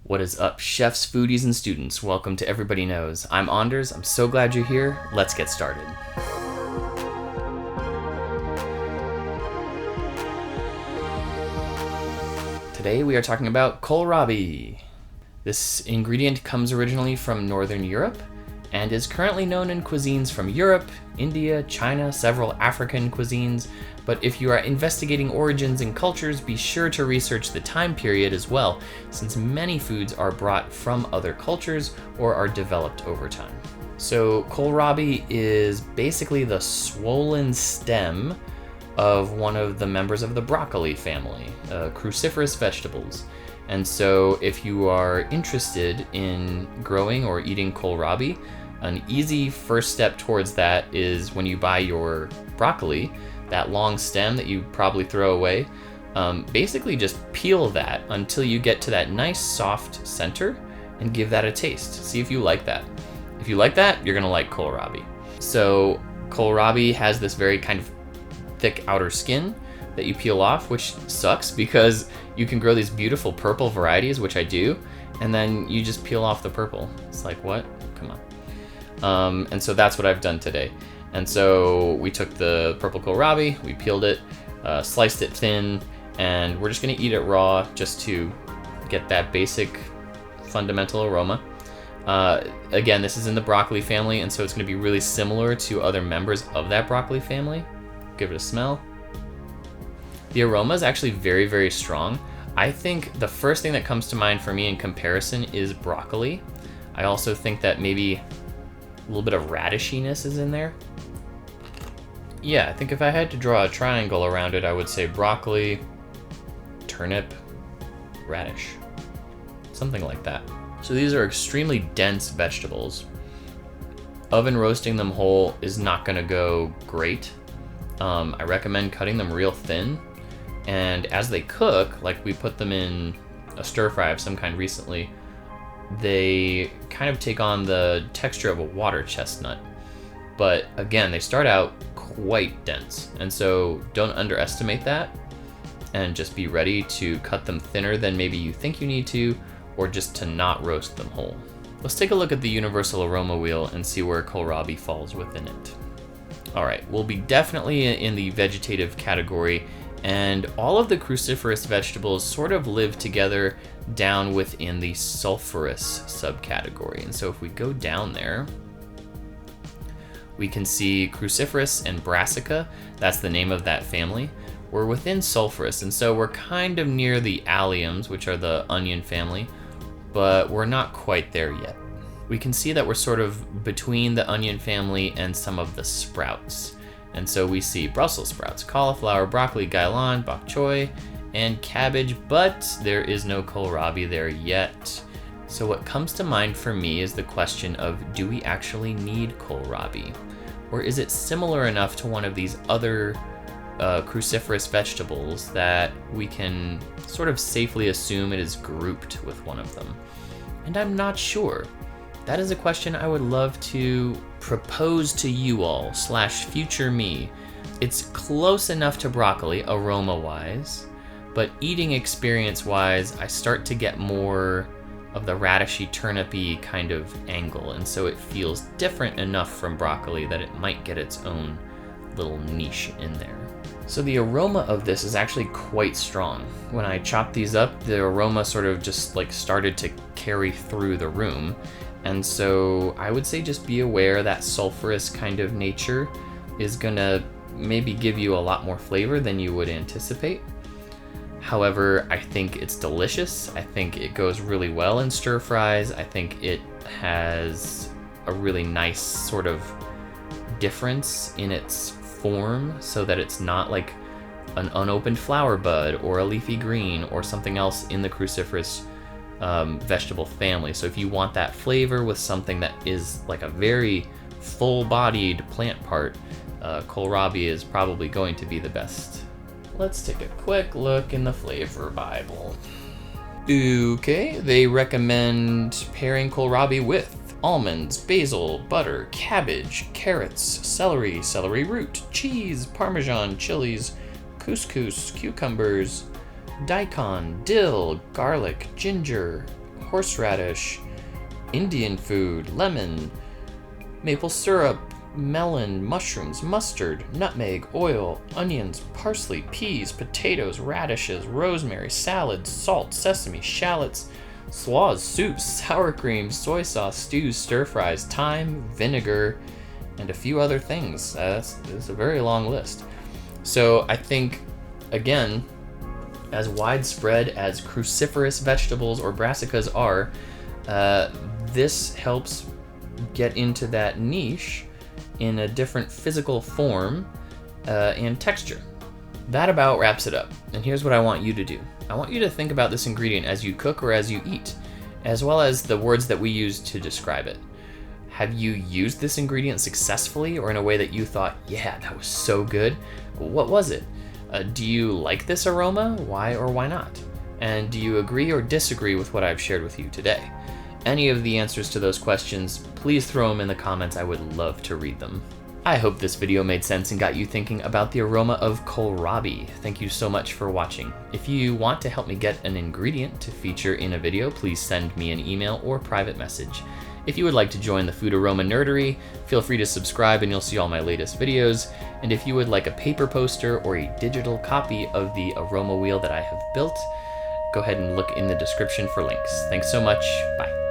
What is up, chefs, foodies, and students? Welcome to Everybody Knows. I'm Anders. I'm so glad you're here. Let's get started. Today we are talking about Kohlrabi. This ingredient comes originally from Northern Europe and is currently known in cuisines from Europe, India, China, several African cuisines. But if you are investigating origins and cultures, be sure to research the time period as well, since many foods are brought from other cultures or are developed over time. So kohlrabi is basically the swollen stem of one of the members of the broccoli family, cruciferous vegetables. And so if you are interested in growing or eating kohlrabi, an easy first step towards that is when you buy your broccoli, that long stem that you probably throw away, basically just peel that until you get to that nice soft center and give that a taste. See if you like that. If you like that, you're gonna like kohlrabi. So kohlrabi has this very kind of thick outer skin that you peel off, which sucks because you can grow these beautiful purple varieties, which I do, and then you just peel off the purple. It's like, what? Come on. And so that's what I've done today. And so we took the purple kohlrabi, we peeled it, sliced it thin, and we're just gonna eat it raw just to get that basic fundamental aroma. Again, this is in the broccoli family, and so it's gonna be really similar to other members of that broccoli family. Give it a smell. The aroma is actually very, very strong. I think the first thing that comes to mind for me in comparison is broccoli. I also think that maybe a little bit of radishiness is in there. Yeah, I think if I had to draw a triangle around it, I would say broccoli, turnip, radish, something like that. So these are extremely dense vegetables. Oven roasting them whole is not gonna go great. I recommend cutting them real thin. And as they cook, like we put them in a stir fry of some kind recently, they kind of take on the texture of a water chestnut. But again, they start out quite dense. And so don't underestimate that and just be ready to cut them thinner than maybe you think you need to, or just to not roast them whole. Let's take a look at the universal aroma wheel and see where kohlrabi falls within it. All right, we'll be definitely in the vegetative category, and all of the cruciferous vegetables sort of live together down within the sulfurous subcategory. And so if we go down there, we can see cruciferous and brassica, that's the name of that family. We're within sulfurous, and so we're kind of near the alliums, which are the onion family, but we're not quite there yet. We can see that we're sort of between the onion family and some of the sprouts. And so we see Brussels sprouts, cauliflower, broccoli, gailan, bok choy, and cabbage, but there is no kohlrabi there yet. So what comes to mind for me is the question of, do we actually need kohlrabi? Or is it similar enough to one of these other cruciferous vegetables that we can sort of safely assume it is grouped with one of them? And I'm not sure. That is a question I would love to propose to you all / future me. It's close enough to broccoli aroma-wise, but eating experience-wise, I start to get more of the radishy, turnipy kind of angle, and so it feels different enough from broccoli that it might get its own little niche in there. So the aroma of this is actually quite strong. When I chopped these up, the aroma sort of just like started to carry through the room. And so I would say just be aware that sulfurous kind of nature is gonna maybe give you a lot more flavor than you would anticipate. However, I think it's delicious. I think it goes really well in stir fries. I think it has a really nice sort of difference in its form so that it's not like an unopened flower bud or a leafy green or something else in the cruciferous vegetable family. So if you want that flavor with something that is like a very full-bodied plant part, kohlrabi is probably going to be the best. Let's take a quick look in the flavor Bible. Okay, they recommend pairing kohlrabi with almonds, basil, butter, cabbage, carrots, celery, celery root, cheese, parmesan, chilies, couscous, cucumbers, daikon, dill, garlic, ginger, horseradish, Indian food, lemon, maple syrup, melon, mushrooms, mustard, nutmeg, oil, onions, parsley, peas, potatoes, radishes, rosemary, salad, salt, sesame, shallots, slaws, soups, sour cream, soy sauce, stews, stir fries, thyme, vinegar, and a few other things. It's a very long list. So I think, again, as widespread as cruciferous vegetables or brassicas are, this helps get into that niche in a different physical form and texture. That about wraps it up. And here's what I want you to do. I want you to think about this ingredient as you cook or as you eat, as well as the words that we use to describe it. Have you used this ingredient successfully or in a way that you thought, yeah, that was so good? What was it? Do you like this aroma? Why or why not? And do you agree or disagree with what I've shared with you today? Any of the answers to those questions, please throw them in the comments. I would love to read them. I hope this video made sense and got you thinking about the aroma of kohlrabi. Thank you so much for watching. If you want to help me get an ingredient to feature in a video, please send me an email or private message. If you would like to join the food aroma nerdery, feel free to subscribe and you'll see all my latest videos. And if you would like a paper poster or a digital copy of the aroma wheel that I have built, go ahead and look in the description for links. Thanks so much. Bye.